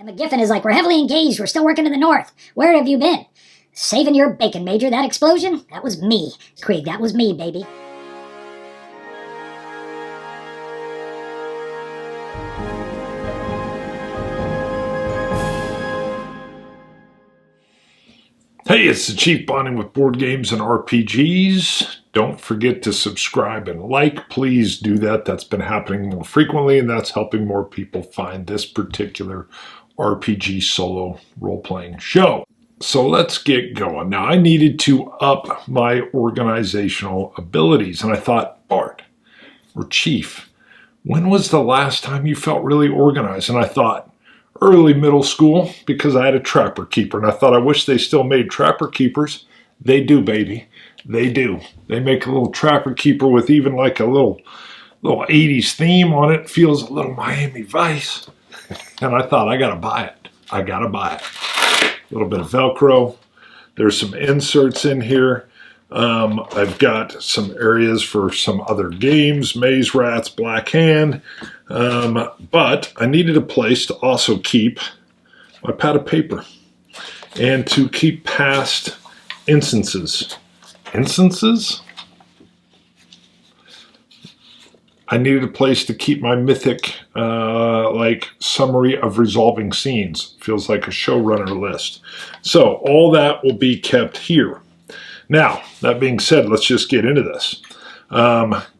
And McGiffin is like, we're heavily engaged. We're still working in the north. Where have you been? Saving your bacon, Major. That explosion? That was me. Krieg, that was me, baby. Hey, it's the Chief Bonding with Board Games and RPGs. Don't forget to subscribe and like. Please do that. That's been happening more frequently, and that's helping more people find this particular RPG solo role-playing show. So let's get going. Now, I needed to up my organizational abilities, and I thought, Bart, or Chief, when was the last time you felt really organized? And I thought, early middle school, because I had a trapper keeper, and I thought, I wish they still made trapper keepers. They do, baby. They do. They make a little trapper keeper with even like a little 80s theme on it. Feels a little Miami Vice. And I thought, I gotta buy it. I gotta buy it. A little bit of Velcro. There's some inserts in here. I've got some areas for some other games, Maze Rats, Black Hand, but I needed a place to also keep my pad of paper and to keep past instances. I needed a place to keep my mythic, summary of resolving scenes. Feels like a showrunner list. So all that will be kept here. Now, that being said, let's just get into this.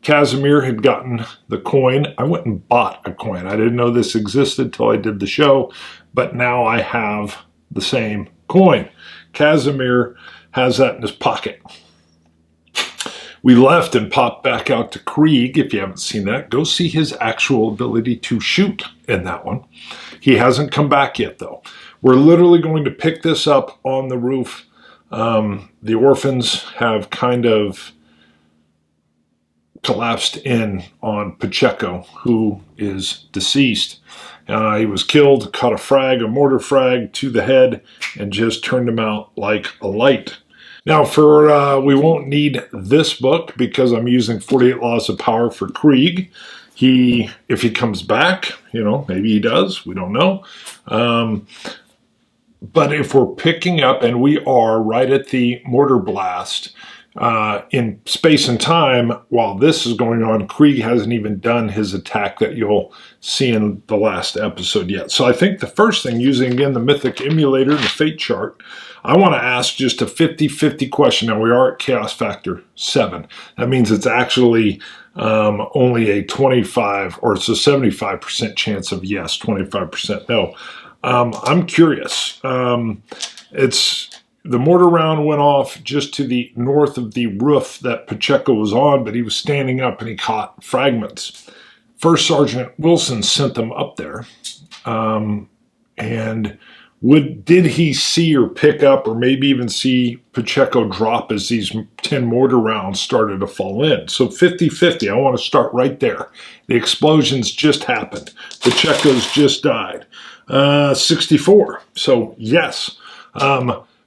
Casimir had gotten the coin. I went and bought a coin. I didn't know this existed till I did the show, but now I have the same coin. Casimir has that in his pocket. We left and popped back out to Krieg. If you haven't seen that, go see his actual ability to shoot in that one. He hasn't come back yet, though. We're literally going to pick this up on the roof. The orphans have kind of collapsed in on Pacheco, who is deceased. He was killed, caught a mortar frag to the head, and just turned him out like a light. Now, we won't need this book because I'm using 48 Laws of Power for Krieg. If he comes back, maybe he does, we don't know. But if we're picking up, and we are right at the mortar blast, in space and time, while this is going on, Krieg hasn't even done his attack that you'll see in the last episode yet. So I think the first thing, using again the Mythic Emulator and the Fate chart, I want to ask just a 50-50 question. Now we are at Chaos Factor 7. That means it's actually only a 25, or it's a 75% chance of yes, 25% no. I'm curious. The mortar round went off just to the north of the roof that Pacheco was on, but he was standing up and he caught fragments. First Sergeant Wilson sent them up there. And did he see or pick up or maybe even see Pacheco drop as these 10 mortar rounds started to fall in? So 50-50, I want to start right there. The explosions just happened. Pacheco's just died. 64. So yes.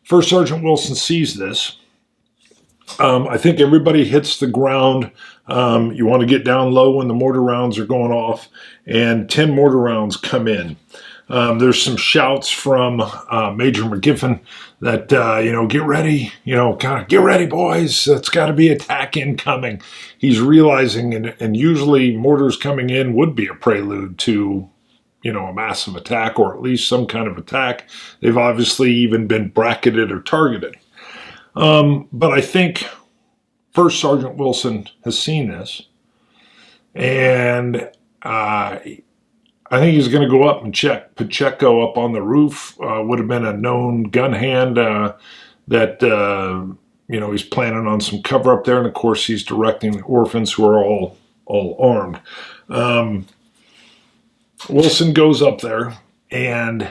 First Sergeant Wilson sees this. I think everybody hits the ground. You want to get down low when the mortar rounds are going off, and 10 mortar rounds come in. There's some shouts from Major McGiffin that, get ready, get ready, boys. It's got to be attack incoming. He's realizing, and usually mortars coming in would be a prelude to a massive attack, or at least some kind of attack. They've obviously even been bracketed or targeted. But I think First Sergeant Wilson has seen this, and I think he's going to go up and check Pacheco up on the roof. Would have been a known gun hand that he's planning on some cover up there, and of course he's directing the orphans who are all armed. Wilson goes up there, and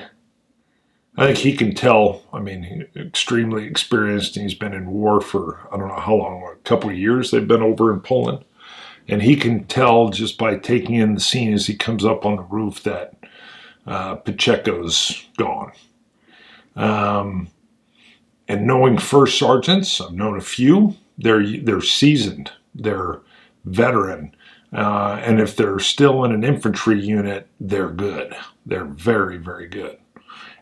I think he can tell. I mean, he's extremely experienced, and he's been in war for, I don't know how long, a couple of years they've been over in Poland. And he can tell just by taking in the scene as he comes up on the roof that Pacheco's gone. And knowing first sergeants, I've known a few, they're seasoned, they're veteran. And if they're still in an infantry unit, they're good. They're very, very good.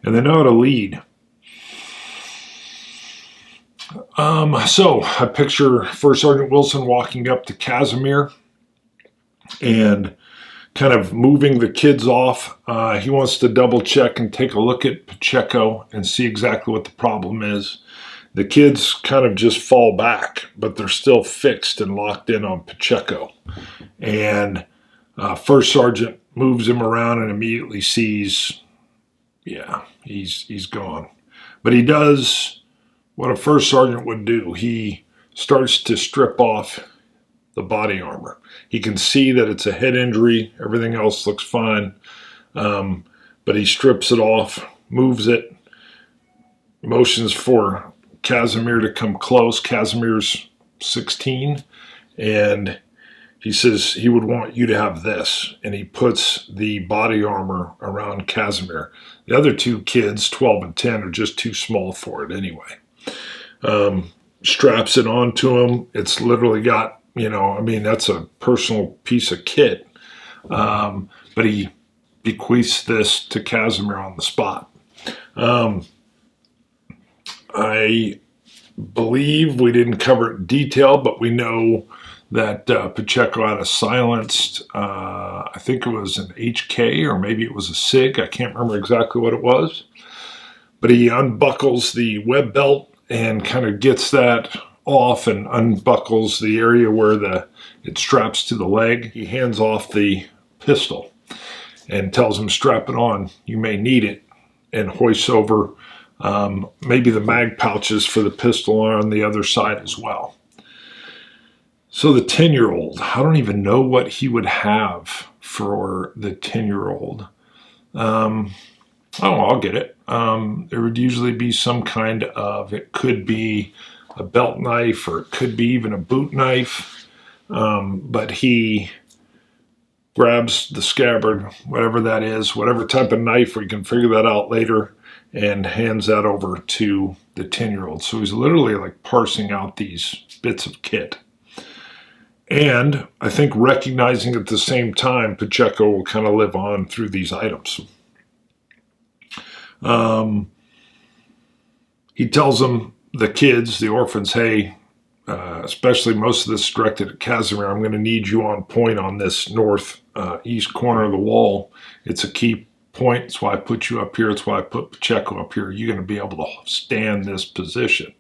and they know how to lead. So I picture First Sergeant Wilson walking up to Casimir and kind of moving the kids off. He wants to double check and take a look at Pacheco and see exactly what the problem is. The kids kind of just fall back, but they're still fixed and locked in on Pacheco. And First Sergeant moves him around and immediately sees, he's gone. But he does what a First Sergeant would do. He starts to strip off the body armor. He can see that it's a head injury. Everything else looks fine. But he strips it off, moves it, motions for Casimir to come close. Casimir's 16, and he says he would want you to have this. And he puts the body armor around Casimir. The other two kids, 12 and 10, are just too small for it anyway. Straps it onto him. It's literally got, that's a personal piece of kit. But he bequeaths this to Casimir on the spot. I believe we didn't cover it in detail, but we know that Pacheco had a silenced, I think it was an HK or maybe it was a SIG. I can't remember exactly what it was. But he unbuckles the web belt and kind of gets that off and unbuckles the area where it straps to the leg. He hands off the pistol and tells him, strap it on, you may need it, and hoists over maybe the mag pouches for the pistol are on the other side as well. So the 10-year-old, I don't even know what he would have for the 10-year-old. I'll get it. There would usually be some kind of, it could be a belt knife or it could be even a boot knife. But he grabs the scabbard, whatever that is, whatever type of knife, we can figure that out later, and hands that over to the 10-year-old. So he's literally like parsing out these bits of kit. And I think recognizing at the same time, Pacheco will kind of live on through these items. He tells them, the kids, the orphans, hey, especially most of this directed at Casimir, I'm going to need you on point on this northeast corner of the wall. It's a key point. It's why I put you up here. It's why I put Pacheco up here. You're going to be able to stand this position.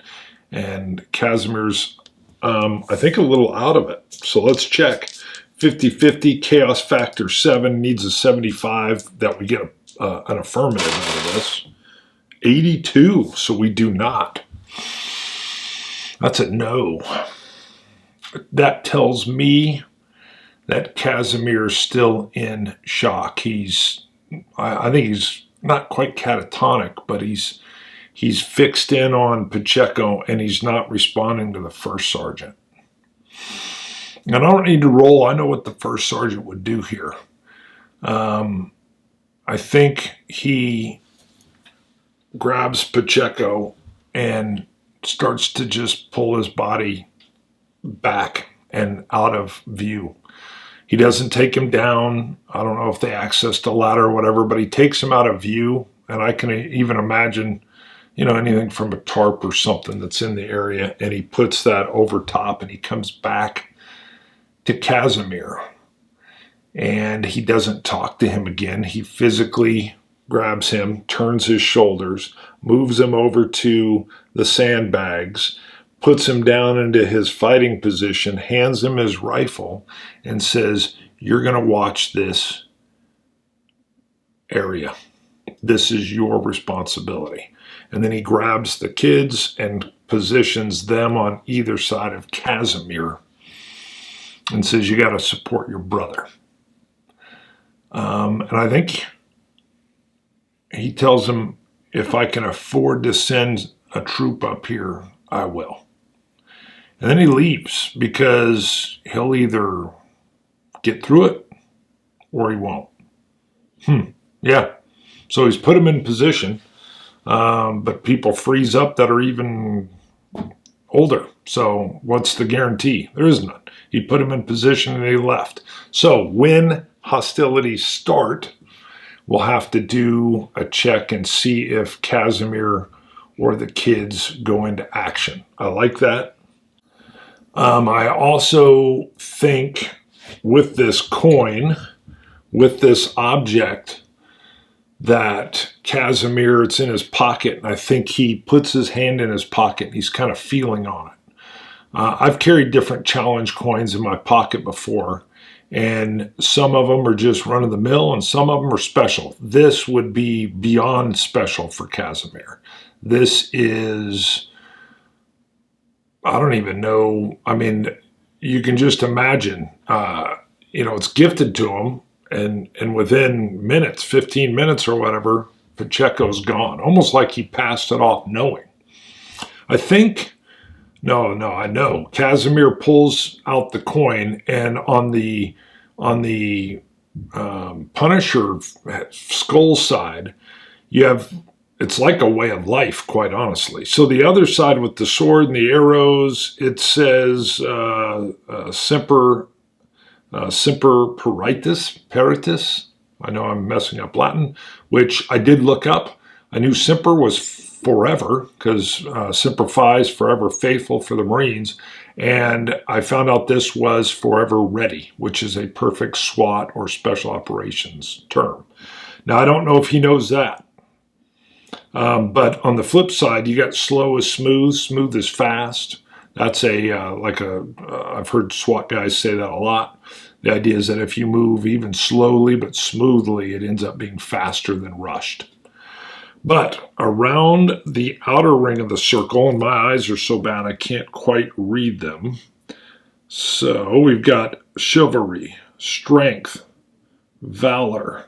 And Casimir's, I think, a little out of it. So let's check. 50-50, chaos factor 7, needs a 75 that we get an affirmative out of this. 82, so we do not. That's a no. That tells me that Casimir's still in shock. I think he's not quite catatonic, but he's fixed in on Pacheco and he's not responding to the first sergeant. And I don't need to roll. I know what the first sergeant would do here. I think he grabs Pacheco and starts to just pull his body back and out of view. He doesn't take him down. I don't know if they accessed a ladder or whatever, but he takes him out of view. And I can even imagine, anything from a tarp or something that's in the area. And he puts that over top and he comes back to Casimir. And he doesn't talk to him again. He physically grabs him, turns his shoulders, moves him over to the sandbags, puts him down into his fighting position, hands him his rifle, and says, you're going to watch this area. This is your responsibility. And then he grabs the kids and positions them on either side of Casimir and says, you got to support your brother. And I think he tells him, if I can afford to send a troop up here, I will. And then he leaves because he'll either get through it or he won't. Yeah. So he's put him in position, but people freeze up that are even older. So what's the guarantee? There is none. He put him in position and he left. So when hostilities start, we'll have to do a check and see if Casimir or the kids go into action. I like that. I also think with this coin, with this object, that Casimir, it's in his pocket, and I think he puts his hand in his pocket and he's kind of feeling on it. I've carried different challenge coins in my pocket before, and some of them are just run of the mill and some of them are special. This would be beyond special for Casimir. This is, I don't even know. I mean, you can just imagine, it's gifted to him. And within minutes, 15 minutes or whatever, Pacheco's gone. Almost like he passed it off knowing. I think, I know. Casimir pulls out the coin, and on the Punisher skull side, you have, it's like a way of life, quite honestly. So the other side with the sword and the arrows, it says Semper Paratus. I know I'm messing up Latin, which I did look up. I knew Semper was forever, because Semper Fi is forever faithful for the Marines. And I found out this was forever ready, which is a perfect SWAT or special operations term. Now, I don't know if he knows that. But on the flip side, you got slow is smooth, smooth is fast. That's I've heard SWAT guys say that a lot. The idea is that if you move even slowly but smoothly, it ends up being faster than rushed. But around the outer ring of the circle, and my eyes are so bad I can't quite read them. So we've got chivalry, strength, valor,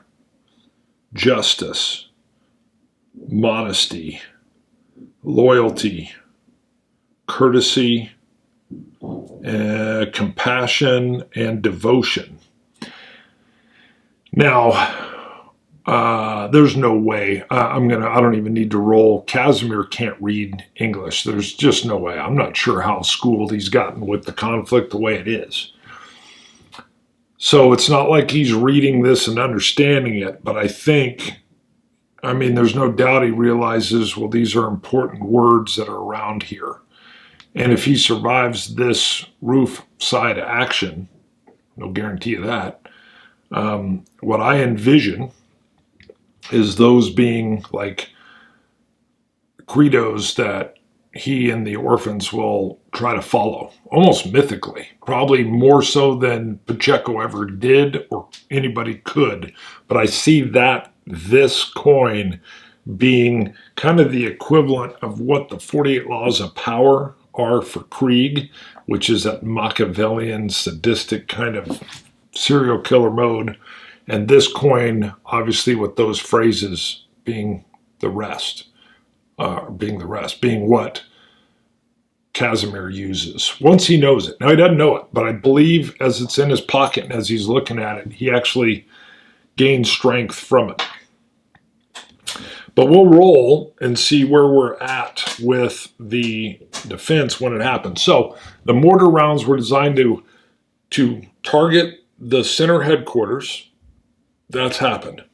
justice, modesty, loyalty, courtesy, compassion, and devotion. Now, there's no way. I don't even need to roll. Casimir can't read English. There's just no way. I'm not sure how schooled he's gotten with the conflict the way it is. So it's not like he's reading this and understanding it, but there's no doubt he realizes, well, these are important words that are around here. And if he survives this roof side action, no guarantee of that, what I envision is those being like credos that he and the orphans will try to follow, almost mythically, probably more so than Pacheco ever did or anybody could. But I see that this coin being kind of the equivalent of what the 48 Laws of Power are for Krieg, which is that Machiavellian, sadistic kind of serial killer mode. And this coin, obviously, with those phrases being the rest, being what Casimir uses once he knows it. Now, he doesn't know it, but I believe as it's in his pocket and as he's looking at it, he actually gains strength from it. But we'll roll and see where we're at with the defense when it happens. So the mortar rounds were designed to target the center headquarters. That's happened.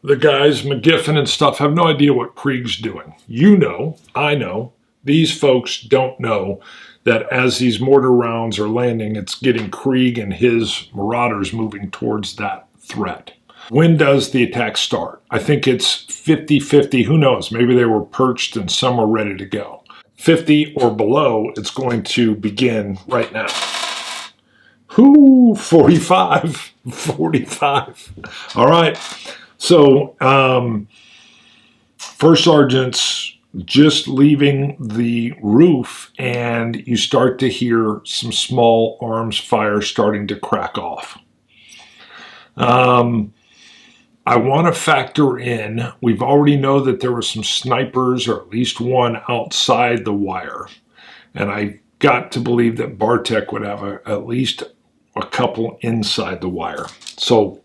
The guys, McGiffin and stuff, have no idea what Krieg's doing. You know, I know. These folks don't know that as these mortar rounds are landing, it's getting Krieg and his marauders moving towards that threat. When does the attack start? I think it's 50-50. Who knows? Maybe they were perched and some are ready to go. 50 or below, it's going to begin right now. 45. All right. So, first sergeant's just leaving the roof, and you start to hear some small arms fire starting to crack off. I want to factor in, we've already know that there were some snipers, or at least one outside the wire. And I got to believe that Bartek would have at least a couple inside the wire. So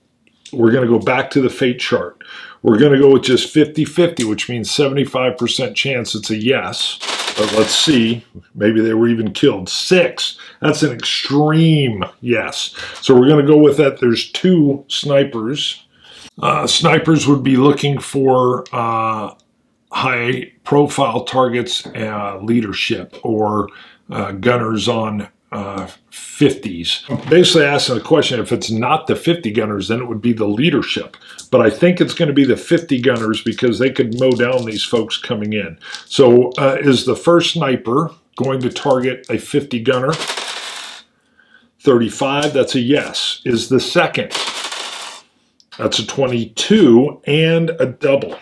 we're going to go back to the fate chart. We're going to go with just 50-50, which means 75% chance it's a yes. But let's see. Maybe they were even killed. 6. That's an extreme yes. So we're going to go with that. There's 2 snipers. Snipers would be looking for high profile targets, leadership, or gunners on 50s. Basically asking the question, if it's not the 50 gunners, then it would be the leadership. But I think it's going to be the 50 gunners because they could mow down these folks coming in. So is the first sniper going to target a 50 gunner? 35, that's a yes. Is the second? That's a 22 and a double.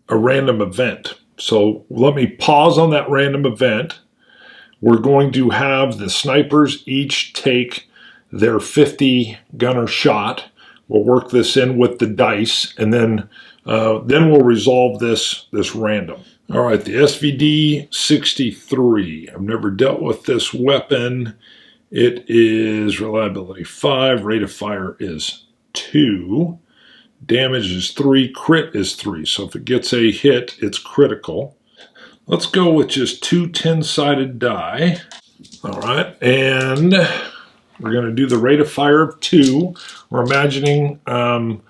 A random event. So let me pause on that random event. We're going to have the snipers each take their 50 gunner shot. We'll work this in with the dice, and then we'll resolve this random. All right, the SVD-63. I've never dealt with this weapon. It is reliability 5, rate of fire is 2, damage is 3, crit is 3. So if it gets a hit, it's critical. Let's go with just 2 10-sided die. All right, and we're going to do the rate of fire of 2. We're imagining, so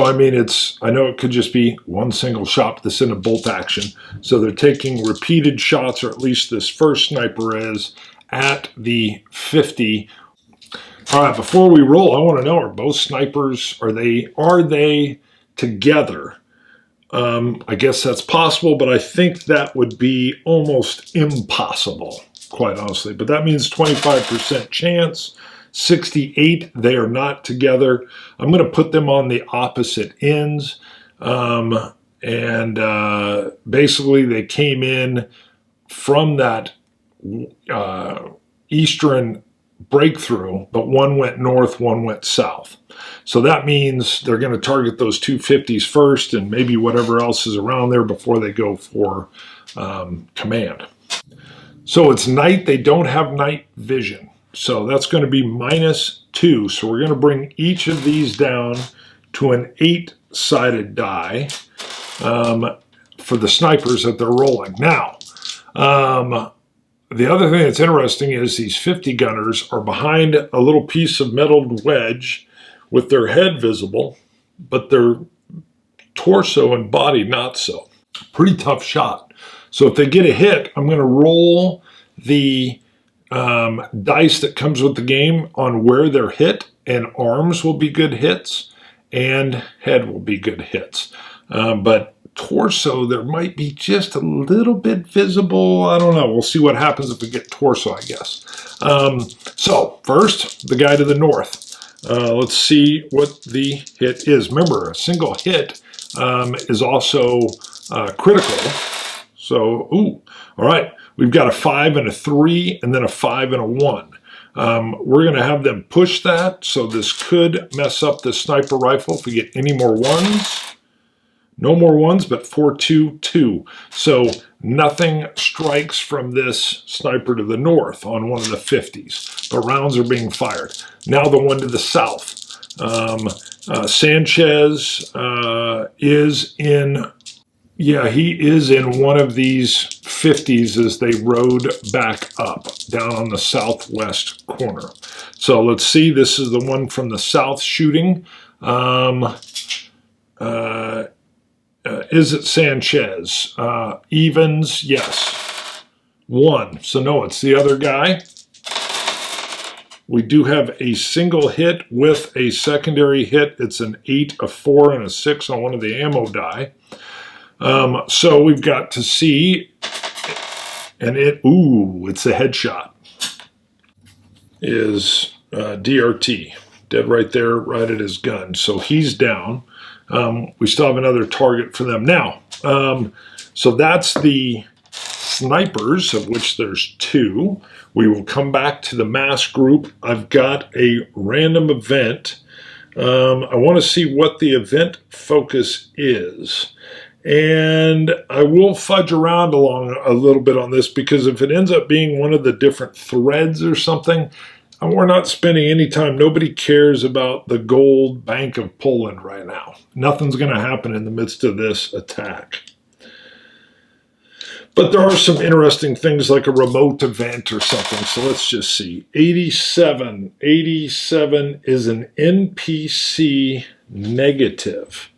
I mean, I know it could just be one single shot that's in a bolt action. So they're taking repeated shots, or at least this first sniper is, at the 50. All right, before we roll, I want to know, are both snipers, are they together? I guess that's possible, but I think that would be almost impossible, quite honestly. But that means 25% chance. 68, they are not together. I'm going to put them on the opposite ends. Basically, they came in from that eastern breakthrough, but one went north, one went south. So that means they're going to target those 250s first and maybe whatever else is around there before they go for command. So it's night. They don't have night vision. So that's going to be -2. So we're going to bring each of these down to an 8-sided die for the snipers that they're rolling. Now, the other thing that's interesting is these 50 gunners are behind a little piece of metal wedge with their head visible, but their torso and body not so. Pretty tough shot. So if they get a hit, I'm going to roll the dice that comes with the game on where they're hit, and arms will be good hits and head will be good hits. But torso, there might be just a little bit visible. I don't know. We'll see what happens if we get torso, I guess. So first, the guy to the north. Let's see what the hit is. Remember, a single hit is also critical. So, all right. We've got a 5 and a 3, and then a 5 and a 1. We're going to have them push that, so this could mess up the sniper rifle if we get any more 1s. No more 1s, but 4, 2, 2. So nothing strikes from this sniper to the north on one of the 50s. The rounds are being fired. Now the one to the south. Sanchez is in... Yeah, he is in one of these 50s as they rode back up down on the southwest corner. So let's see. This is the one from the south shooting. Is it Sanchez? Evens, yes. 1. So no, it's the other guy. We do have a single hit with a secondary hit. It's an 8, a 4, and a 6 on one of the ammo die. So we've got to see, and it's a headshot. Is DRT, dead right there, right at his gun. So he's down. We still have another target for them now. So that's the snipers, of which there's 2. We will come back to the mass group. I've got a random event. I want to see what the event focus is. And I will fudge around along a little bit on this, because if it ends up being one of the different threads or something, we're not spending any time. Nobody cares about the gold Bank of Poland right now. Nothing's going to happen in the midst of this attack. But there are some interesting things like a remote event or something. So let's just see. 87. 87 is an NPC negative.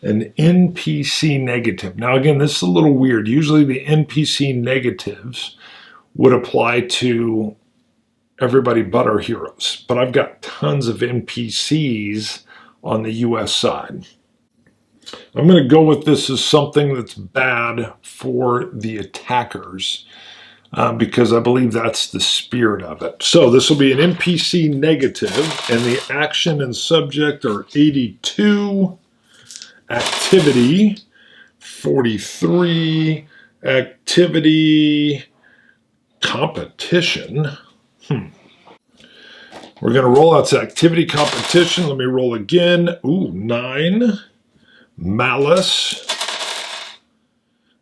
An NPC negative. Now, again, this is a little weird. Usually the NPC negatives would apply to everybody but our heroes. But I've got tons of NPCs on the US side. I'm going to go with this as something that's bad for the attackers because I believe that's the spirit of it. So this will be an NPC negative, and the action and subject are 82, activity 43, activity competition. We're going to roll out to activity competition. Let me roll again. Ooh, 9. Malice,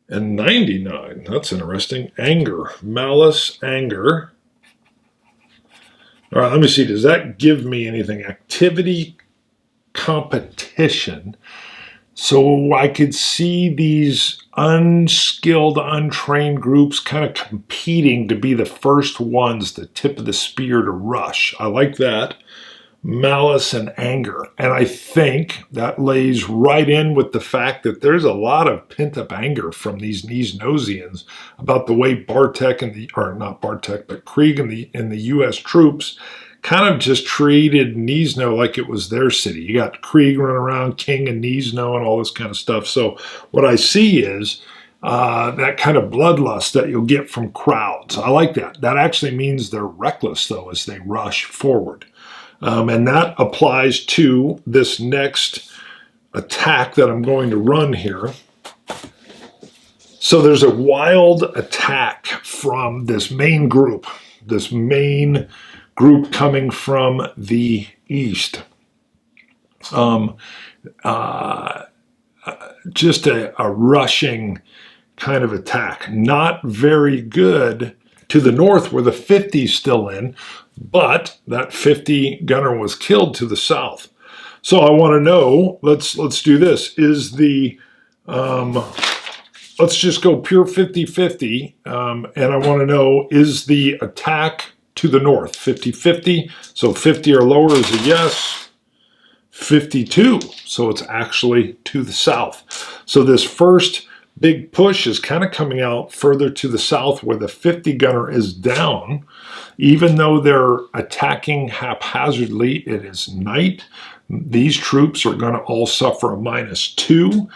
and 99. That's interesting. Anger. Malice, anger. All right, let me see. Does that give me anything? Activity competition. So I could see these unskilled, untrained groups kind of competing to be the first ones, the tip of the spear to rush. I like that. Malice and anger. And I think that lays right in with the fact that there's a lot of pent-up anger from these Niznosians about the way Bartek and not Bartek, but Krieg and the US troops kind of just treated Nizhno like it was their city. You got Krieg running around, King and Nizhno and all this kind of stuff. So what I see is that kind of bloodlust that you'll get from crowds. I like that. That actually means they're reckless, though, as they rush forward. And that applies to this next attack that I'm going to run here. So there's a wild attack from this main group coming from the east. Just a rushing kind of attack. Not very good to the north where the 50's still in. But that 50 gunner was killed to the south. So I want to know, let's do this. Is the, let's just go pure 50-50. And I want to know, is the attack to the north 50-50? So 50 or lower is a yes. 52. So it's actually to the south. So this first big push is kind of coming out further to the south where the 50 gunner is down. Even though they're attacking haphazardly, it is night. These troops are going to all suffer a -2.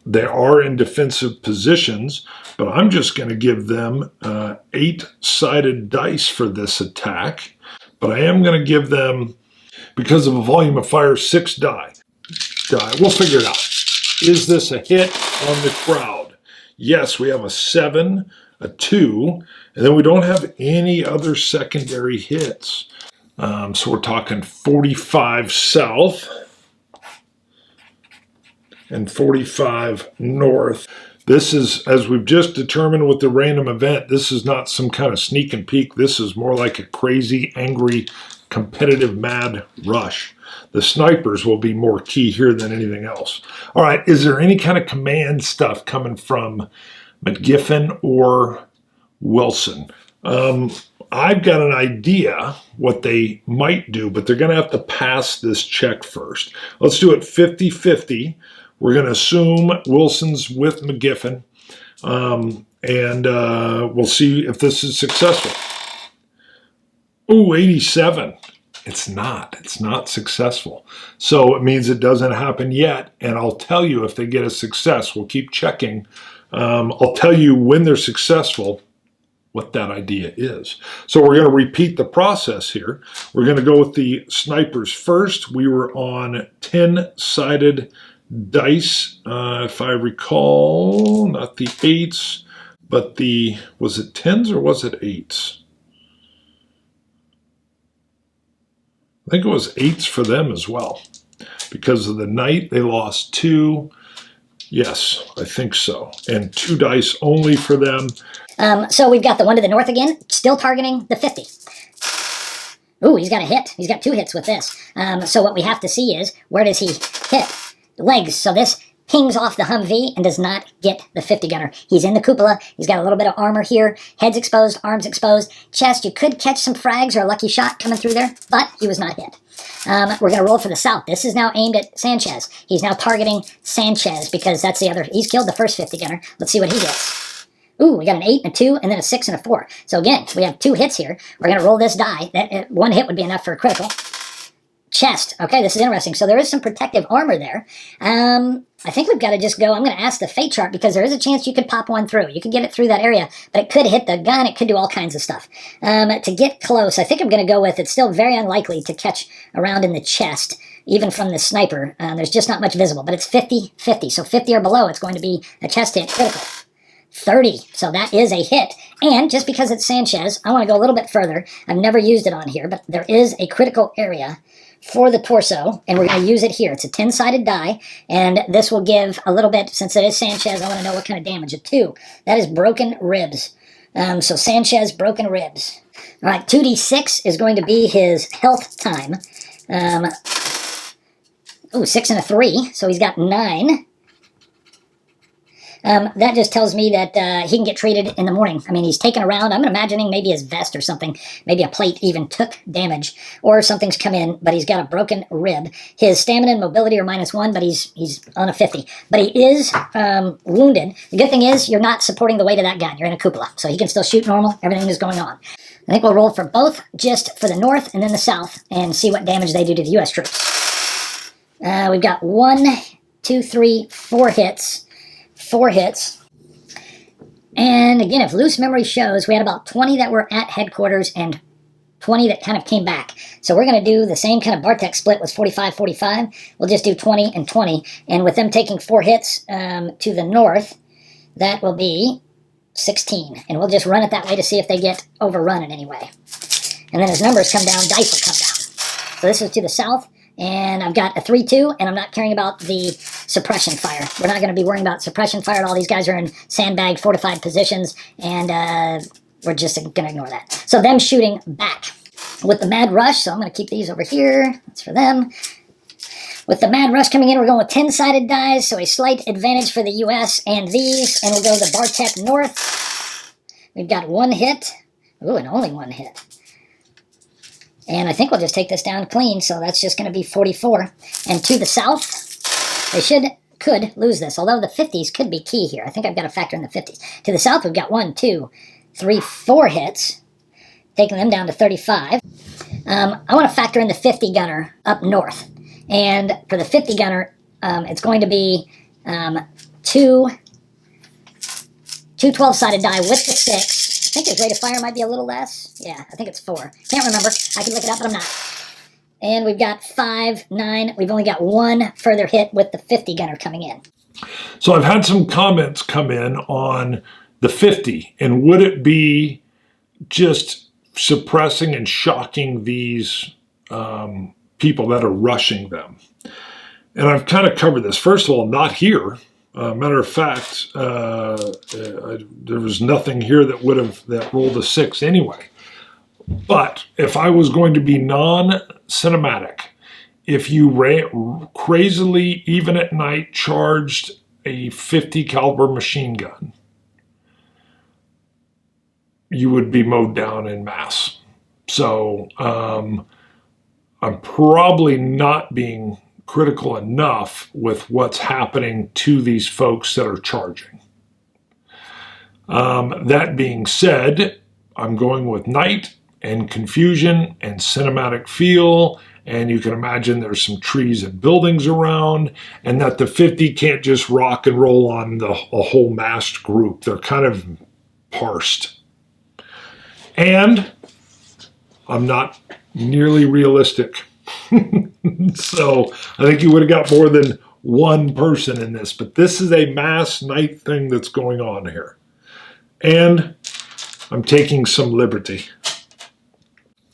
They are in defensive positions, but I'm just going to give them 8-sided dice for this attack. But I am going to give them, because of a volume of fire, 6 die. We'll figure it out. Is this a hit on the crowd? Yes, we have a 7, a 2, and then we don't have any other secondary hits. So we're talking 45 south and 45 north. This is, as we've just determined with the random event, this is not some kind of sneak and peek. This is more like a crazy, angry, competitive, mad rush. The snipers will be more key here than anything else. All right, is there any kind of command stuff coming from McGiffin or Wilson? I've got an idea what they might do, but they're going to have to pass this check first. Let's do it 50-50. We're going to assume Wilson's with McGiffin, and we'll see if this is successful. Ooh, 87. It's not successful. So it means it doesn't happen yet, and I'll tell you if they get a success. We'll keep checking. I'll tell you when they're successful what that idea is. So we're going to repeat the process here. We're going to go with the snipers first. We were on 10-sided dice, if I recall, not the 8s, but the, was it 10s or was it 8s? I think it was 8s for them as well. Because of the night, they lost 2. Yes, I think so. And 2 dice only for them. So we've got the one to the north again, still targeting the 50. Ooh, he's got a hit. He's got 2 hits with this. So what we have to see is, where does he hit? Legs. So this pings off the Humvee and does not get the 50 gunner. He's in the cupola. He's got a little bit of armor here. Head's exposed, arms exposed, chest. You could catch some frags or a lucky shot coming through there, but he was not hit. We're going to roll for the south. This is now aimed at Sanchez. He's now targeting Sanchez because that's the other. He's killed the first 50 gunner. Let's see what he gets. Ooh, we got an 8 and a 2 and then a 6 and a 4. So again, we have 2 hits here. We're going to roll this die. That 1 hit would be enough for a critical. Chest. Okay, this is interesting. So there is some protective armor there. I think we've got to just go. I'm going to ask the fate chart because there is a chance you could pop one through. You could get it through that area, but it could hit the gun. It could do all kinds of stuff. To get close, I think I'm going to go with it's still very unlikely to catch around in the chest, even from the sniper. There's just not much visible, but it's 50-50. So 50 or below, it's going to be a chest hit critical. 30. So that is a hit. And just because it's Sanchez, I want to go a little bit further. I've never used it on here, but there is a critical area for the torso, and we're going to use it here. It's a 10-sided die, and this will give a little bit, since it is Sanchez, I want to know what kind of damage. A 2. That is broken ribs. So Sanchez, broken ribs. All right, 2d6 is going to be his health time. 6 and a 3, so he's got 9. That just tells me that he can get treated in the morning. I mean, he's taken around. I'm imagining maybe his vest or something, maybe a plate even took damage, or something's come in, but he's got a broken rib. His stamina and mobility are -1, but he's on a 50. But he is wounded. The good thing is you're not supporting the weight of that gun. You're in a cupola, so he can still shoot normal. Everything is going on. I think we'll roll for both, just for the north and then the south, and see what damage they do to the U.S. troops. We've got 1, 2, 3, 4 hits. 4 hits. And again, if loose memory shows, we had about 20 that were at headquarters and 20 that kind of came back. So we're going to do the same kind of Bartek split was 45-45. We'll just do 20 and 20. And with them taking 4 hits to the north, that will be 16. And we'll just run it that way to see if they get overrun in any way. And then as numbers come down, dice will come down. So this is to the south. And I've got a 3-2, and I'm not caring about the suppression fire. We're not going to be worrying about suppression fire at all. These guys are in sandbag, fortified positions, and we're just going to ignore that. So them shooting back with the mad rush. So I'm going to keep these over here. That's for them. With the mad rush coming in, we're going with 10-sided dies, so a slight advantage for the U.S. and these. And we'll go the Bartek north. We've got 1 hit. Ooh, and only 1 hit. And I think we'll just take this down clean, so that's just going to be 44. And to the south, they could lose this, although the 50s could be key here. I think I've got to factor in the 50s. To the south, we've got 1, 2, 3, 4 hits, taking them down to 35. I want to factor in the 50 gunner up north. And for the 50 gunner, it's going to be 2 12-sided die with the 6. I think his rate of fire might be a little less. Yeah, I think it's 4. Can't remember. I can look it up, but I'm not. And we've got 5, 9. We've only got 1 further hit with the 50 gunner coming in. So I've had some comments come in on the 50, and would it be just suppressing and shocking these people that are rushing them? And I've kind of covered this. First of all, not here. Matter of fact, there was nothing here that rolled a 6 anyway. But if I was going to be non-cinematic, if you crazily, even at night, charged a 50 caliber machine gun, you would be mowed down in mass. So I'm probably not being critical enough with what's happening to these folks that are charging. That being said, I'm going with night and confusion and cinematic feel, and you can imagine there's some trees and buildings around, and that the 50 can't just rock and roll on a whole massed group. They're kind of parsed. And I'm not nearly realistic. So I think you would have got more than 1 person in this, but this is a mass night thing that's going on here. And I'm taking some liberty.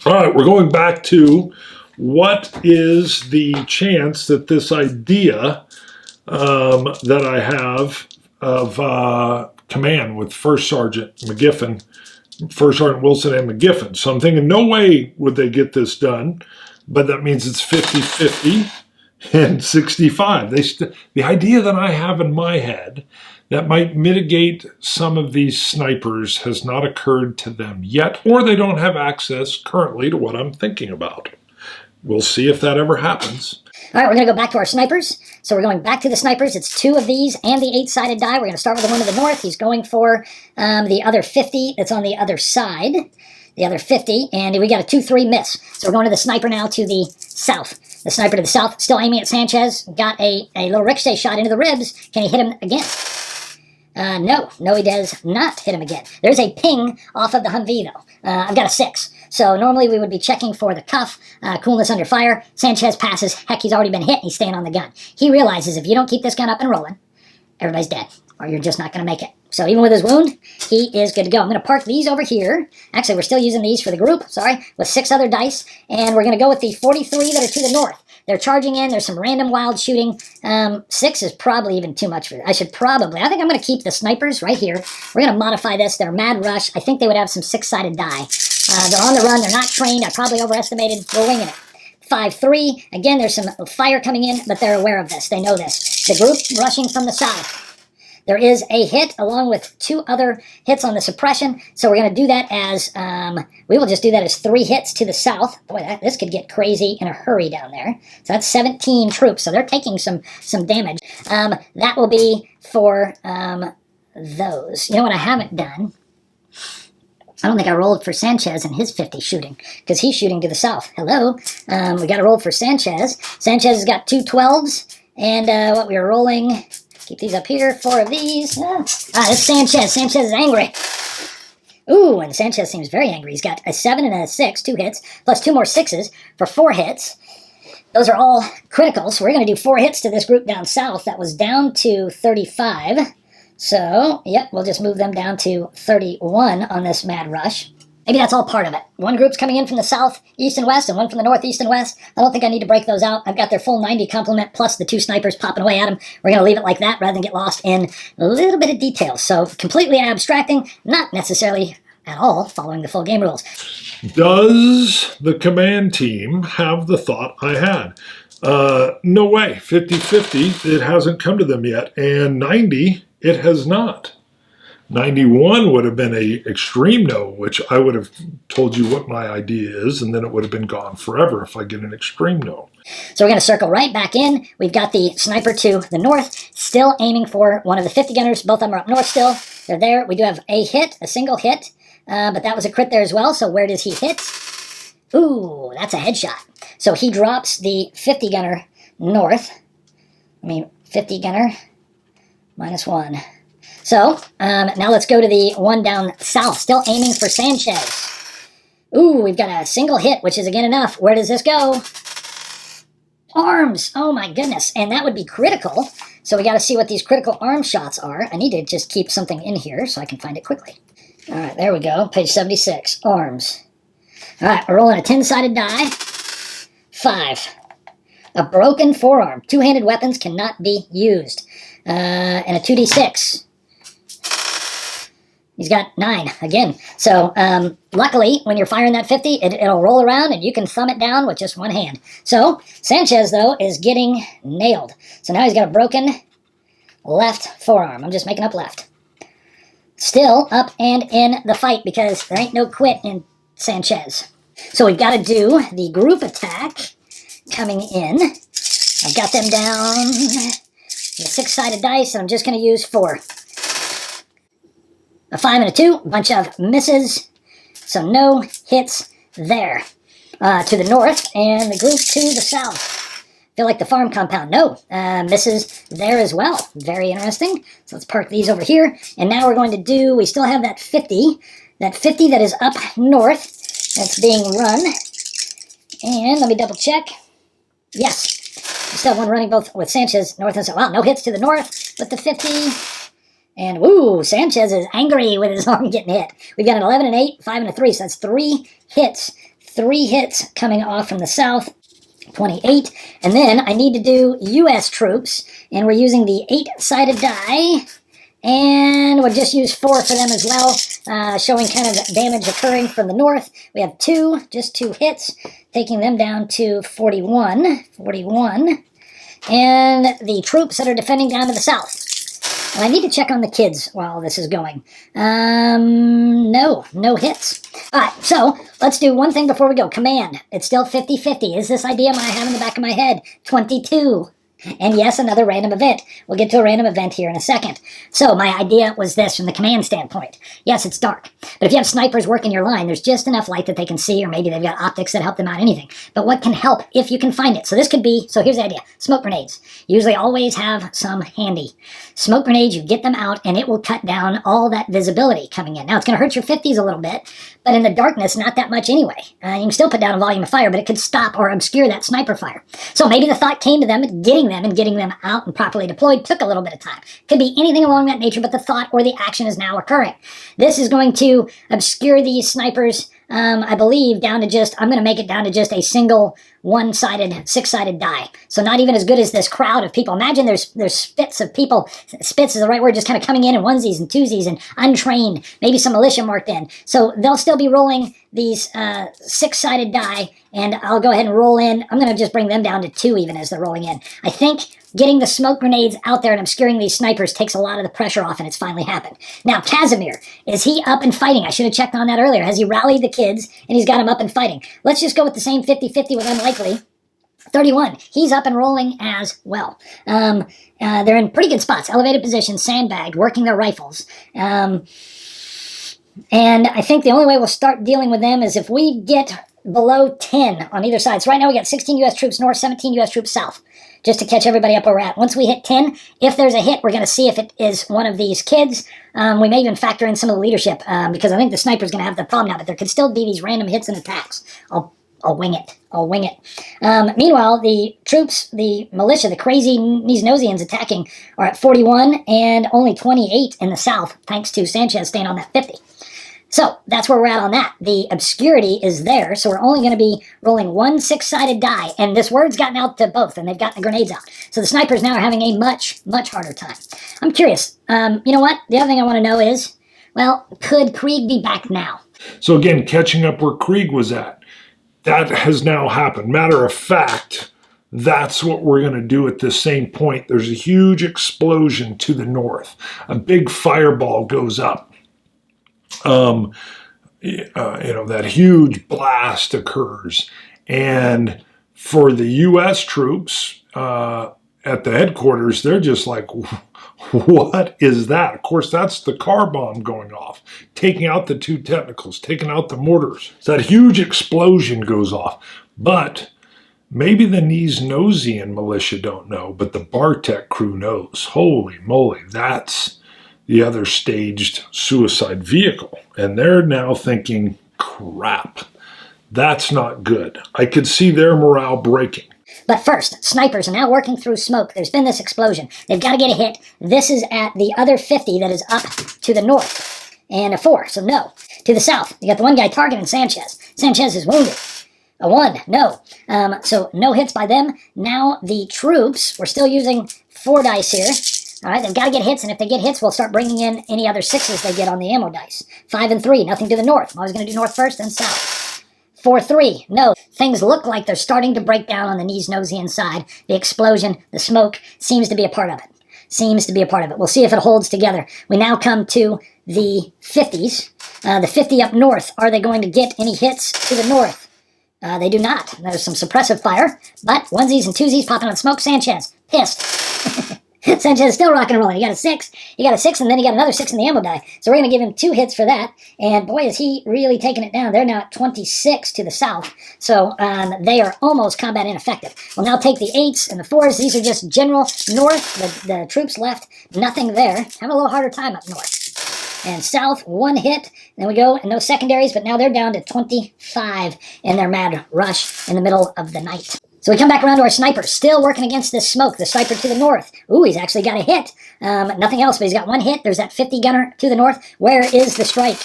All right, we're going back to what is the chance that this idea that I have of command with First Sergeant McGiffin, First Sergeant Wilson and McGiffin. So I'm thinking no way would they get this done. But that means it's 50-50. and 65. The idea that I have in my head that might mitigate some of these snipers has not occurred to them yet, or they don't have access currently to what I'm thinking about. We'll see if that ever happens. All right, we're going to go back to our snipers. So we're going back to the snipers. It's 2 of these and the 8-sided die. We're going to start with the one to the north. He's going for the other 50 that's on the other side. The other 50, and we got a 2-3 miss. So we're going to the sniper now to the south. The sniper to the south, still aiming at Sanchez. Got a little ricochet shot into the ribs. Can he hit him again? No, he does not hit him again. There's a ping off of the Humvee, though. I've got a 6. So normally we would be checking for the cuff, coolness under fire. Sanchez passes. Heck, he's already been hit. He's staying on the gun. He realizes if you don't keep this gun up and rolling, everybody's dead, or you're just not going to make it. So even with his wound, he is good to go. I'm going to park these over here. Actually, we're still using these for the group, with 6 other dice. And we're going to go with the 43 that are to the north. They're charging in. There's some random wild shooting. 6 is probably even too much for this. I think I'm going to keep the snipers right here. We're going to modify this. They're Mad Rush. I think they would have some 6-sided die. They're on the run. They're not trained. I probably overestimated. We're winging it. 5-3. Again, there's some fire coming in, but they're aware of this. They know this. The group rushing from the south. There is a hit along with 2 other hits on the suppression. So we're going to do that as, we will just do that as 3 hits to the south. Boy, this could get crazy in a hurry down there. So that's 17 troops. So they're taking some damage. That will be for those. You know what I haven't done? I don't think I rolled for Sanchez and his 50 shooting, because he's shooting to the south. Hello. We got to roll for Sanchez. Sanchez has got 2 12s, and what we were rolling... Keep these up here, 4 of these. That's Sanchez. Sanchez is angry. Ooh, and Sanchez seems very angry. He's got a 7 and a 6, 2 hits, plus 2 more 6s for 4 hits. Those are all critical, so we're going to do 4 hits to this group down south. That was down to 35. So, yep, we'll just move them down to 31 on this Mad Rush. Maybe that's all part of it. One group's coming in from the south, east, and west, and one from the north, east, and west. I don't think I need to break those out. I've got their full 90 complement, plus the 2 snipers popping away at them. We're going to leave it like that rather than get lost in a little bit of details. So completely abstracting, not necessarily at all following the full game rules. Does the command team have the thought I had? No way. 50-50, it hasn't come to them yet. And 90, it has not. 91 would have been a extreme no, which I would have told you what my idea is, and then it would have been gone forever if I get an extreme no. So we're going to circle right back in. We've got the sniper to the north, still aiming for one of the 50 gunners. Both of them are up north still. They're there. We do have a hit, a single hit, but that was a crit there as well. So where does he hit? Ooh, that's a headshot. So he drops the 50 gunner north. 50 gunner minus 1. So, now let's go to the one down south, still aiming for Sanchez. Ooh, we've got a single hit, which is again enough. Where does this go? Arms! Oh my goodness, and that would be critical. So we got to see what these critical arm shots are. I need to just keep something in here so I can find it quickly. All right, there we go, page 76, arms. All right, we're rolling a 10-sided die. 5. A broken forearm. 2-handed weapons cannot be used. And a 2d6. He's got 9 again. So luckily, when you're firing that 50, it'll roll around and you can thumb it down with just one hand. So Sanchez, though, is getting nailed. So now he's got a broken left forearm. I'm just making up left. Still up and in the fight because there ain't no quit in Sanchez. So we've got to do the group attack coming in. I've got them down the 6-sided dice, and I'm just going to use 4. A 5 and a 2, a bunch of misses, so no hits there. To the north, and the group to the south. Feel like the farm compound, no, misses there as well. Very interesting. So let's park these over here, and now we're going to do, we still have that 50 that is up north, that's being run. And let me double check. Yes, we still have one running both with Sanchez, north and south. Wow, no hits to the north with the 50. And, woo, Sanchez is angry with his arm getting hit. We've got an 11 and 8, 5 and a 3, so that's 3 hits. 3 hits coming off from the south, 28. And then I need to do U.S. troops, and we're using the 8-sided die. And we'll just use 4 for them as well, showing kind of damage occurring from the north. We have 2, just 2 hits, taking them down to 41. 41. and the troops that are defending down to the south. And I need to check on the kids while this is going. No hits. All right, so let's do one thing before we go. Command. It's still 50-50. Is this idea I have in the back of my head? 22. And yes, another random event. We'll get to a random event here in a second. So my idea was this from the command standpoint. Yes, it's dark. But if you have snipers working your line, there's just enough light that they can see, or maybe they've got optics that help them out, anything. But what can help if you can find it? So this could be, so here's the idea. Smoke grenades. Usually always have some handy. Smoke grenades, you get them out, and it will cut down all that visibility coming in. Now, it's going to hurt your 50s a little bit, but in the darkness, not that much anyway. You can still put down a volume of fire, but it could stop or obscure that sniper fire. So maybe the thought came to them, getting them out and properly deployed took a little bit of time. Could be anything along that nature, but the thought or the action is now occurring. This is going to obscure these snipers, I believe, down to just, I'm going to make it down to just a single one-sided, six-sided die. So not even as good as this crowd of people. Imagine there's spits of people. Spits is the right word, just kind of coming in onesies and twosies and untrained, maybe some militia marked in. So they'll still be rolling these six-sided die, and I'll go ahead and roll in. I'm going to just bring them down to 2 even as they're rolling in. I think getting the smoke grenades out there and obscuring these snipers takes a lot of the pressure off, and it's finally happened. Now, Casimir, is he up and fighting? I should have checked on that earlier. Has he rallied the kids, and he's got them up and fighting? Let's just go with the same 50-50 with unlikely. 31. He's up and rolling as well. They're in pretty good spots. Elevated positions, sandbagged, working their rifles. And I think the only way we'll start dealing with them is if we get below 10 on either side. So right now we got 16 U.S. troops north, 17 U.S. troops south, just to catch everybody up where we're at. Once we hit 10, if there's a hit, we're going to see if it is one of these kids. We may even factor in some of the leadership, because I think the sniper's going to have the problem now, but there could still be these random hits and attacks. I'll wing it. Meanwhile, the troops, the militia, the crazy Niznosians attacking are at 41 and only 28 in the south, thanks to Sanchez staying on that 50. So that's where we're at on that. The obscurity is there, so we're only going to be rolling one six-sided die, and this word's gotten out to both, and they've gotten the grenades out. So the snipers now are having a much, much harder time. I'm curious. You know what? The other thing I want to know is, well, could Krieg be back now? So again, catching up where Krieg was at. That has now happened. Matter of fact, that's what we're going to do at this same point. There's a huge explosion to the north. A big fireball goes up. That huge blast occurs. And for the U.S. troops at the headquarters, they're just like, what is that? Of course, that's the car bomb going off, taking out the 2 technicals, taking out the mortars. So that huge explosion goes off. But maybe the Niznosian militia don't know, but the Bartek crew knows. Holy moly, that's the other staged suicide vehicle. And they're now thinking, crap, that's not good. I could see their morale breaking. But first, snipers are now working through smoke. There's been this explosion. They've got to get a hit. This is at the other 50 that is up to the north. And a 4, so no. To the south, you got the one guy targeting Sanchez. Sanchez is wounded. A 1, no. So no hits by them. Now the troops, we're still using 4 dice here. All right, they've got to get hits, and if they get hits, we'll start bringing in any other 6s they get on the ammo dice. 5 and 3, nothing to the north. I'm always going to do north first, then south. 4-3, no. Things look like they're starting to break down on the Niznosian side. The explosion, the smoke, seems to be a part of it. We'll see if it holds together. We now come to the 50s. The 50 up north, are they going to get any hits to the north? They do not. There's some suppressive fire, but onesies and twosies popping on smoke. Sanchez, pissed. Sanchez is still rocking and rolling. He got a 6, and then he got another 6 in the ammo die. So we're going to give him 2 hits for that. And boy, is he really taking it down. They're now at 26 to the south. So they are almost combat ineffective. We'll now take the 8s and the 4s. These are just general north. The troops left, nothing there. Have a little harder time up north. And south, 1 hit. Then we go, and no secondaries, but now they're down to 25 in their mad rush in the middle of the night. So we come back around to our sniper, still working against this smoke. The sniper to the north. Ooh, he's actually got a hit. Nothing else, but he's got 1 hit. There's that 50 gunner to the north. Where is the strike?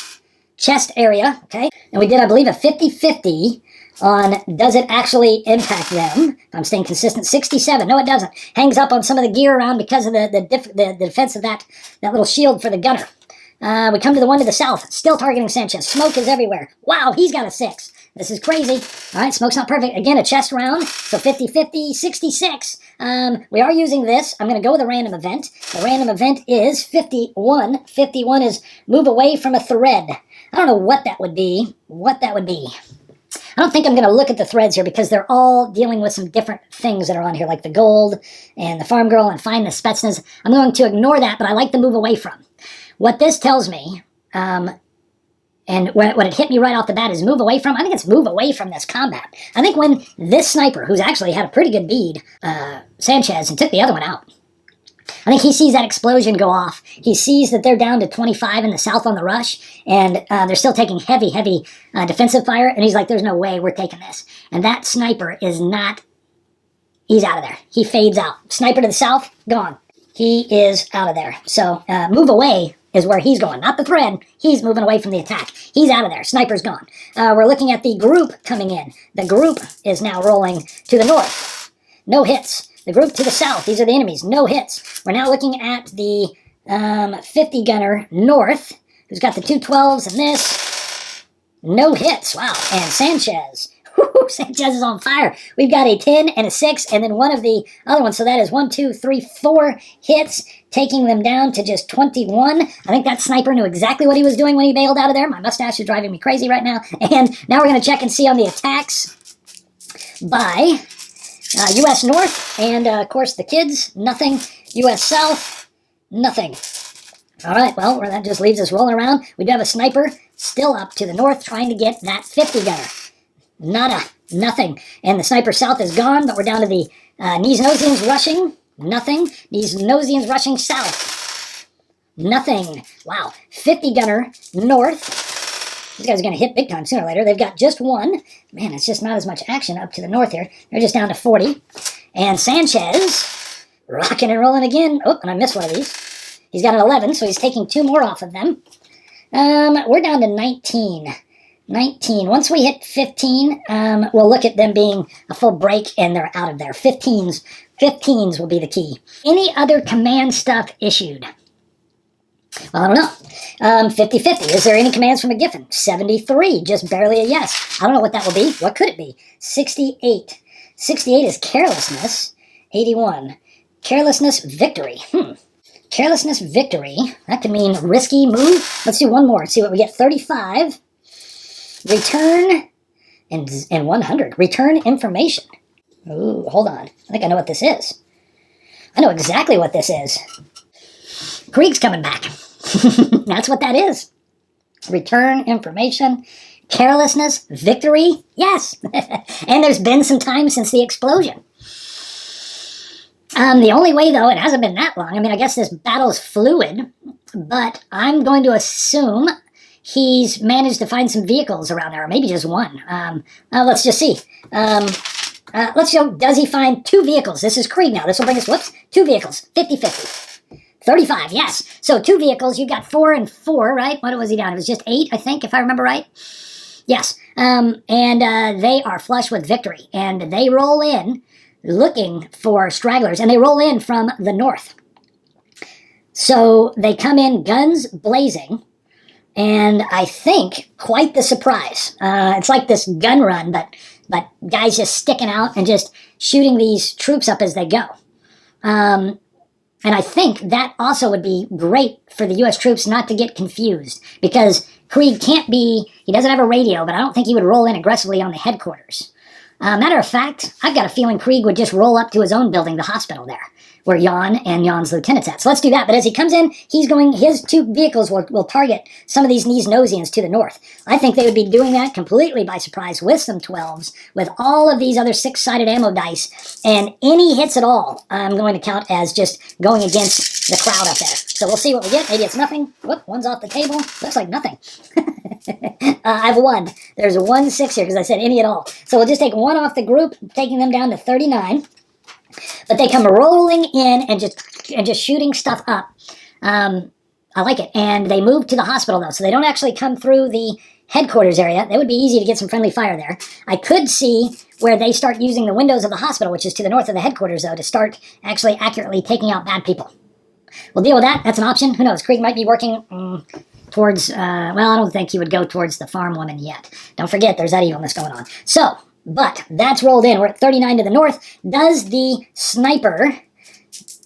Chest area, okay? And we did, I believe, a 50-50 on does it actually impact them. If I'm staying consistent, 67. No, it doesn't. Hangs up on some of the gear around because of the defense of that little shield for the gunner. We come to the one to the south, still targeting Sanchez. Smoke is everywhere. Wow, he's got a 6. This is crazy. All right, smoke's not perfect. Again, a chest round. So 50-50, 66. We are using this. I'm going to go with a random event. The random event is 51. 51 is move away from a thread. I don't know what that would be. I don't think I'm going to look at the threads here because they're all dealing with some different things that are on here, like the gold and the farm girl and find the Spetsnaz. I'm going to ignore that, but I like the move away from. What this tells me, and what it hit me right off the bat is move away from. I think it's move away from this combat. I think when this sniper, who's actually had a pretty good bead, Sanchez, and took the other one out, I think he sees that explosion go off. He sees that they're down to 25 in the south on the rush, and they're still taking heavy defensive fire, and he's like, there's no way we're taking this. And that sniper is not, he's out of there. He fades out. Sniper to the south, gone. He is out of there. So move away is where he's going, not the thread. He's moving away from the attack. He's out of there. Sniper's gone. We're looking at the group coming in. The group is now rolling to the north. No hits. The group to the south, these are the enemies, no hits. We're now looking at the 50 gunner north, who's got the 212s and this. No hits, wow. And Sanchez. Woo, Sanchez is on fire. We've got a 10 and a 6, and then one of the other ones. So that is 1, 2, 3, 4 hits, taking them down to just 21. I think that sniper knew exactly what he was doing when he bailed out of there. My mustache is driving me crazy right now. And now we're going to check and see on the attacks by U.S. North, and of course the kids, nothing. U.S. South, nothing. All right, well, that just leaves us rolling around. We do have a sniper still up to the north trying to get that 50 gunner. Nada, nothing. And the sniper south is gone, but we're down to the Nesians rushing, nothing. Nesians rushing south, nothing. Wow, 50 gunner north. These guys are going to hit big time sooner or later. They've got just one. Man, it's just not as much action up to the north here. They're just down to 40. And Sanchez, rocking and rolling again. Oh, and I missed one of these. He's got an 11, so he's taking 2 more off of them. We're down to 19. 19. Once we hit 15, we'll look at them being a full break, and they're out of there. 15s will be the key. Any other command stuff issued? Well, I don't know. 50-50. Is there any commands from a Giffen? 73. Just barely a yes. I don't know what that will be. What could it be? 68. 68 is carelessness. 81. Carelessness victory. Carelessness victory. That could mean risky move. Let's do one more and see what we get. 35. Return and 100. Return information. Ooh, hold on. I think I know what this is. I know exactly what this is. Krieg's coming back. That's what that is. Return information, carelessness, victory. Yes. And there's been some time since the explosion. The only way, though, it hasn't been that long. I mean, I guess this battle is fluid, but I'm going to assume he's managed to find some vehicles around there, or maybe just one. Let's just see. Let's show, does he find 2 vehicles? This is Krieg now. This will bring us, 2 vehicles. 50-50. 35, yes. So 2 vehicles, you got 4 and 4, right? What was he down? It was just 8, I think, if I remember right. Yes. And they are flush with victory. And they roll in looking for stragglers. And they roll in from the north. So they come in guns blazing. And I think quite the surprise. It's like this gun run, but guys just sticking out and just shooting these troops up as they go. And I think that also would be great for the U.S. troops not to get confused, because Krieg he doesn't have a radio, but I don't think he would roll in aggressively on the headquarters. Matter of fact, I've got a feeling Krieg would just roll up to his own building, the hospital there, where Jan and Jan's lieutenant's at. So let's do that. But as he comes in, his 2 vehicles will target some of these Nesians to the north. I think they would be doing that completely by surprise with some 12s, with all of these other 6-sided ammo dice, and any hits at all, I'm going to count as just going against the crowd up there. So we'll see what we get. Maybe it's nothing. Whoop, one's off the table. Looks like nothing. I've won. There's 1 6 here because I said any at all. So we'll just take 1 off the group, taking them down to 39. But they come rolling in and just shooting stuff up. I like it. And they move to the hospital, though, so they don't actually come through the headquarters area. That would be easy to get some friendly fire there. I could see where they start using the windows of the hospital, which is to the north of the headquarters, though, to start actually accurately taking out bad people. We'll deal with that. That's an option. Who knows? Krieg might be working towards, well, I don't think he would go towards the farm woman yet. Don't forget, there's that evilness going on. So, but that's rolled in. We're at 39 to the north. Does the sniper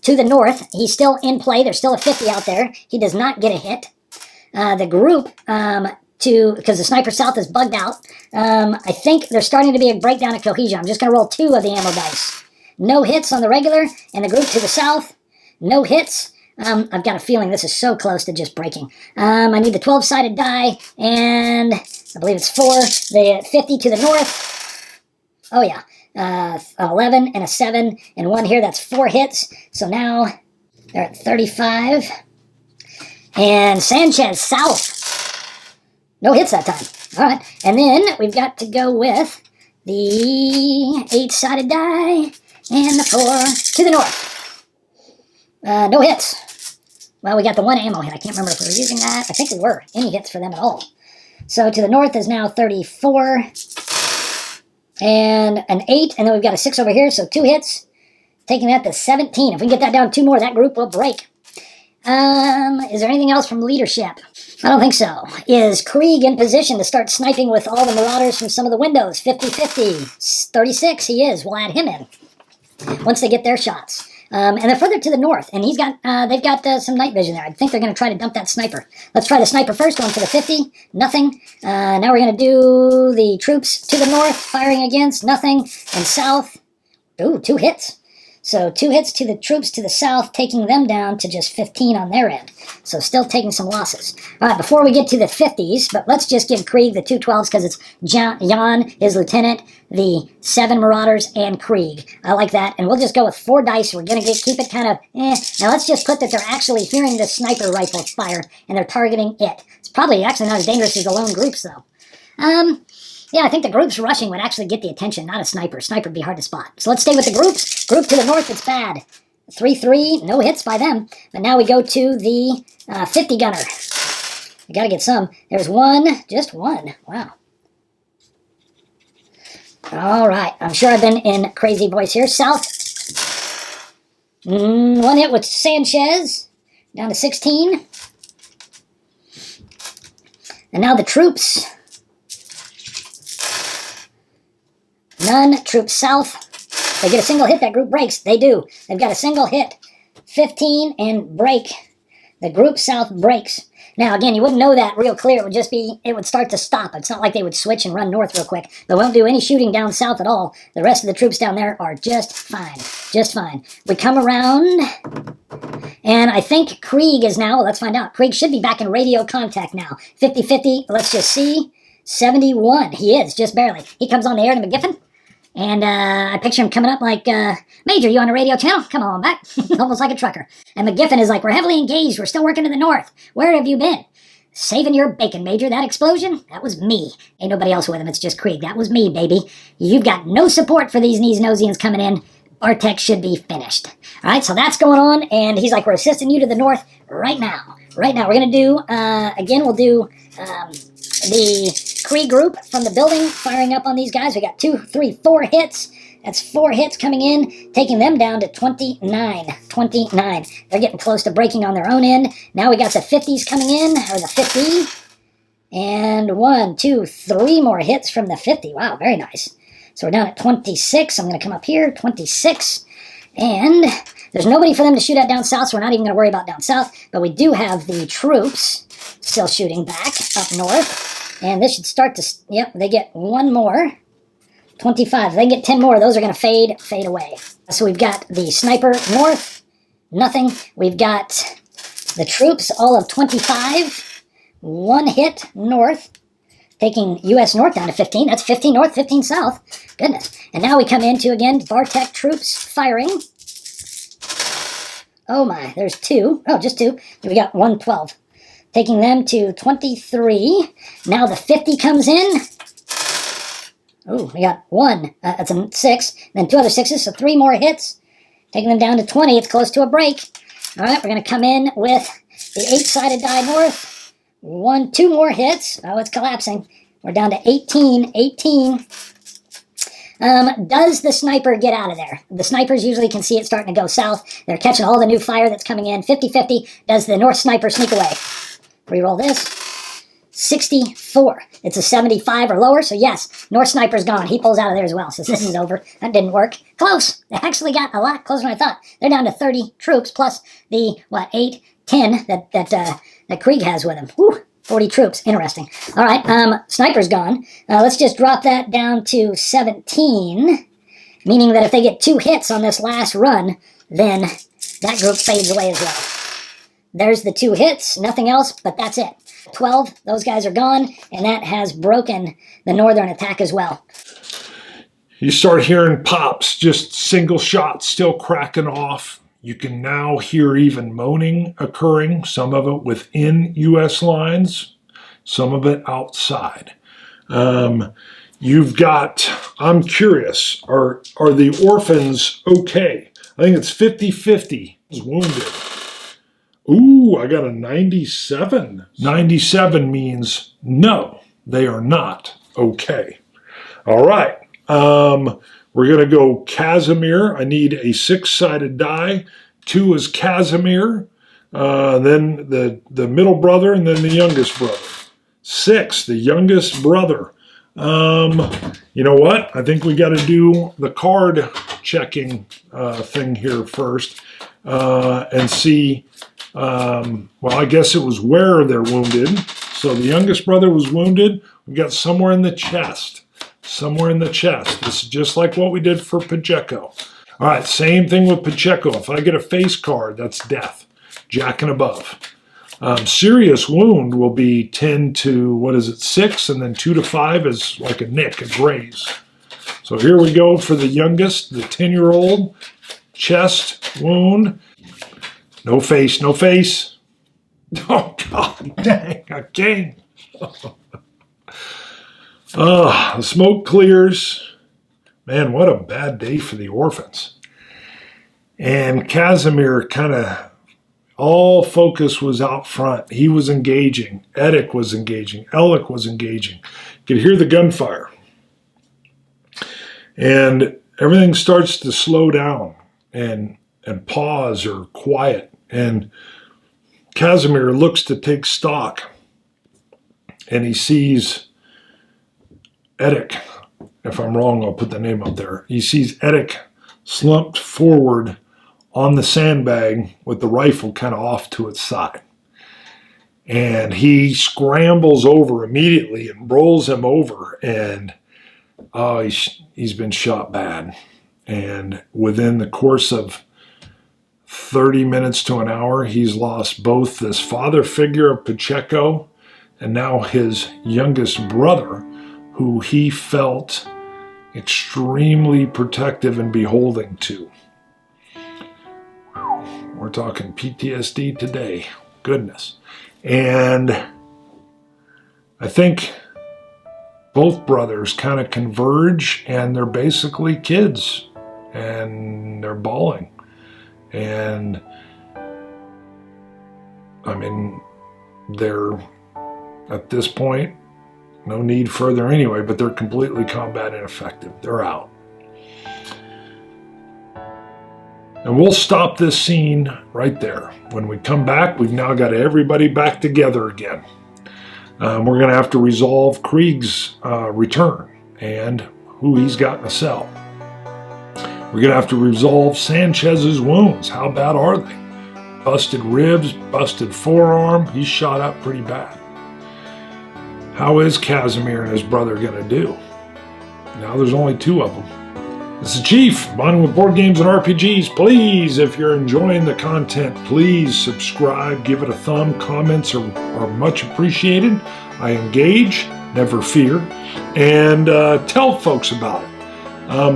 to the north, he's still in play. There's still a 50 out there. He does not get a hit. The group, because the sniper south is bugged out, I think there's starting to be a breakdown of cohesion. I'm just going to roll 2 of the ammo dice. No hits on the regular, and the group to the south, no hits. I've got a feeling this is so close to just breaking. I need the 12-sided die, and I believe it's 4. The 50 to the north. Oh, yeah. 11 and a 7 and 1 here. That's 4 hits. So now they're at 35. And Sanchez south. No hits that time. All right. And then we've got to go with the 8-sided die and the 4 to the north. No hits. Well, we got the 1 ammo hit. I can't remember if we were using that. I think we were. Any hits for them at all. So to the north is now 34. And an 8. And then we've got a 6 over here. So 2 hits. Taking that to 17. If we can get that down 2 more, that group will break. Is there anything else from leadership? I don't think so. Is Krieg in position to start sniping with all the marauders from some of the windows? 50-50. 36, he is. We'll add him in once they get their shots. And they're further to the north, and they've got some night vision there. I think they're going to try to dump that sniper. Let's try the sniper first, going for the 50. Nothing. Now we're going to do the troops to the north, firing against. Nothing. And south. Ooh, 2 hits. So 2 hits to the troops to the south, taking them down to just 15 on their end. So still taking some losses. All right, before we get to the 50s, but let's just give Krieg the 2 12s because it's Jan, his lieutenant, the 7 marauders, and Krieg. I like that. And we'll just go with 4 dice. We're going to keep it kind of Now let's just put that they're actually hearing the sniper rifle fire, and they're targeting it. It's probably actually not as dangerous as the lone groups, though. Yeah, I think the groups rushing would actually get the attention, not a sniper. Sniper would be hard to spot. So let's stay with the groups. Group to the north, it's bad. 3-3, no hits by them. But now we go to the 50 gunner. We got to get some. There's 1, just 1. Wow. All right, I'm sure I've been in crazy voice here. South. 1 hit with Sanchez, down to 16. And now the troops. None. Troops south. They get a single hit. That group breaks. They do. They've got a single hit. 15 and break. The group south breaks. Now, again, you wouldn't know that real clear. It would just be, it would start to stop. It's not like they would switch and run north real quick. They won't do any shooting down south at all. The rest of the troops down there are just fine. Just fine. We come around, and I think Krieg is now, let's find out. Krieg should be back in radio contact now. 50-50, let's just see. 71, he is, just barely. He comes on the air to McGiffin. And I picture him coming up like, Major, you on a radio channel? Come on back. Almost like a trucker. And McGiffin is like, we're heavily engaged. We're still working to the north. Where have you been? Saving your bacon, Major. That explosion? That was me. Ain't nobody else with him. It's just Krieg. That was me, baby. You've got no support for these Nosians coming in. Bartek should be finished. All right, so that's going on. And he's like, we're assisting you to the north right now. Right now. We're going to do, again, we'll do the Krieg group from the building firing up on these guys. We got 2, 3, 4 hits. That's 4 hits coming in, taking them down to 29. 29. They're getting close to breaking on their own end. Now we got the 50s coming in, or the 50. And 1, 2, 3 more hits from the 50. Wow, very nice. So we're down at 26. I'm going to come up here, 26. And there's nobody for them to shoot at down south, so we're not even going to worry about down south. But we do have the troops still shooting back up north. And this should start to, yep, they get 1 more. 25. If they get 10 more, those are going to fade away. So we've got the sniper north, nothing. We've got the troops, all of 25. 1 hit north, taking U.S. north down to 15. That's 15 north, 15 south. Goodness. And now we come into, again, Bartek troops firing. Oh my, there's 2. Oh, just 2. We got 112. Taking them to 23. Now the 50 comes in. Oh, we got 1. That's a 6. Then 2 other 6s, so 3 more hits. Taking them down to 20. It's close to a break. All right, we're going to come in with the 8-sided die north. 2 more hits. Oh, it's collapsing. We're down to 18. 18. Does the sniper get out of there? The snipers usually can see it starting to go south. They're catching all the new fire that's coming in. 50-50. Does the north sniper sneak away? Reroll this. 64. It's a 75 or lower, so yes, North Sniper's gone. He pulls out of there as well, so this is over. That didn't work. Close. They actually got a lot closer than I thought. They're down to 30 troops plus the, 8, 10 that Krieg has with him. Whew, 40 troops. Interesting. All right, Sniper's gone. Let's just drop that down to 17, meaning that if they get 2 hits on this last run, then that group fades away as well. There's the 2 hits, nothing else, but that's it. 12, those guys are gone, and that has broken the northern attack as well. You start hearing pops, just single shots still cracking off. You can now hear even moaning occurring, some of it within U.S. lines, some of it outside. You've got, I'm curious, are the orphans okay? I think it's 50-50 wounded. Ooh, I got a 97. 97 means no, they are not okay. All right. We're going to go Casimir. I need a 6-sided die. 2 is Casimir, then the middle brother, and then the youngest brother. 6, the youngest brother. You know what? I think we got to do the card checking thing here first and see. Well, I guess it was where they're wounded. So the youngest brother was wounded. We got somewhere in the chest. Somewhere in the chest. This is just like what we did for Pacheco. All right, same thing with Pacheco. If I get a face card, that's death. Jack and above. Serious wound will be 10 to, 6, and then 2 to 5 is like a nick, a graze. So here we go for the youngest, the 10-year-old. Chest wound. No face, no face. Oh, God dang, again. The smoke clears. Man, what a bad day for the orphans. And Casimir kind of, all focus was out front. He was engaging. Edic was engaging. Alec was engaging. You could hear the gunfire. And everything starts to slow down and pause or quiet. And Casimir looks to take stock. And he sees Edic. If I'm wrong, I'll put the name up there. He sees Edic slumped forward on the sandbag with the rifle kind of off to its side. And he scrambles over immediately and rolls him over. And he's been shot bad. And within the course of 30 minutes to an hour, he's lost both this father figure of Pacheco and now his youngest brother, who he felt extremely protective and beholding to. We're talking PTSD today. Goodness. And I think both brothers kind of converge, and they're basically kids, and they're bawling. And I mean, they're at this point, no need further anyway, but they're completely combat ineffective. They're out. And we'll stop this scene right there. When we come back, we've now got everybody back together again. We're going to have to resolve Krieg's return and who he's got in a cell. We're going to have to resolve Sanchez's wounds. How bad are they? Busted ribs, busted forearm. He's shot up pretty bad. How is Casimir and his brother going to do? Now there's only 2 of them. This is Chief, bonding with board games and RPGs. Please, if you're enjoying the content, please subscribe, give it a thumb. Comments are much appreciated. I engage, never fear, and tell folks about it.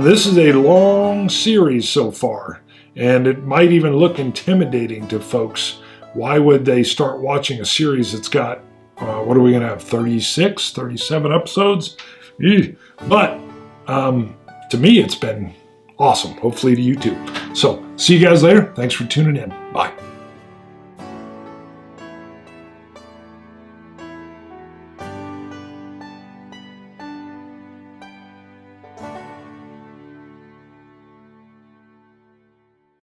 This is a long series so far, and it might even look intimidating to folks. Why would they start watching a series that's got, what are we going to have, 36, 37 episodes? But to me, it's been awesome. Hopefully to you too. So, see you guys later. Thanks for tuning in. Bye.